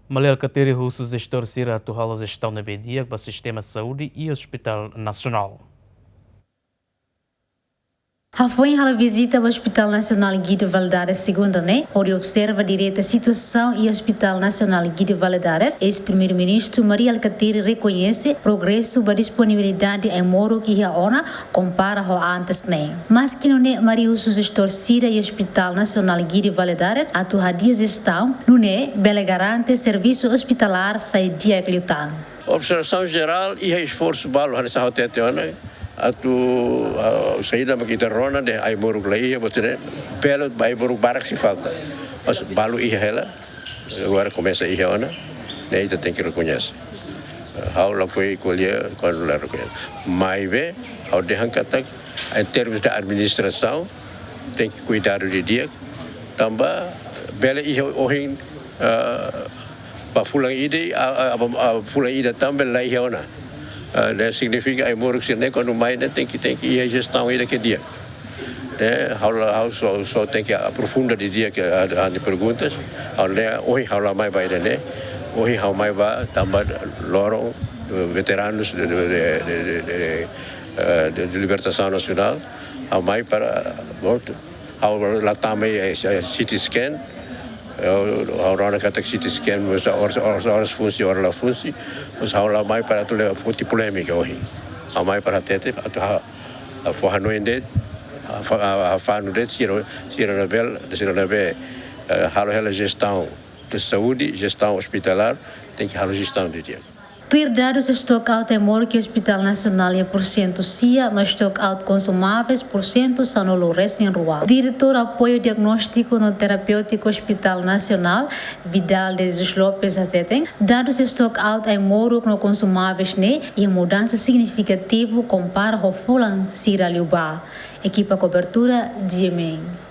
Alkatiri husu jestor sira atual jestaun neebé para o sistema de saúde e Hospital Nacional. Foi a visita ao Hospital Nacional Guido Valadares segunda, onde observa direito a situação e o Hospital Nacional Guido Valadares. Ex-primeiro-ministro Maria Alkatiri reconhece progresso da disponibilidade em moro que a hora compara com antes, Mas que não é Maria uso gestor sira e Hospital Nacional Guido Valadares atua dia gestão, não é bela garante serviço hospitalar sai dia que lutar. Observação geral e esforço balo nessa rotação, a saída makita rona de ai moruk lai botene pelo ai moruk barak se falta mas balo ia ela agora começa a ir ona né isso tem que reconhecer how lá foi colher quando lá reconhece mas vê ao de hankatak em termos da administração tem que cuidar do dia também bela ia ohin para fulang ide fulang ide também lá ia ona significa que moruk sini quando mais tem que ir a gestão aí daquele dia, só tem que aprofundar de dia que há de perguntas, hoje lá mais vai hoje mais vai também lorong veteranos de libertação nacional, mais para lá também CT scan. Orang kata CT scan masa horas fungsi orang la fungsi mas haulah mai para tu le futi polémica hoje mai para tete atau fohanoende fanudet sira neebé halo gestão de saúde gestão hospitalar tem que halo gestão de dia. Ter dados stock out é maior que o Hospital Nacional e % CIA, no stock out consumáveis, % são no recém-rua. Diretor apoio diagnóstico no terapêutico Hospital Nacional, Vidal de Jesus Lopes Ateteng, dados stock out é maior no consumáveis e mudança significativa compara com fulan sira liuba. Equipa cobertura, GMA.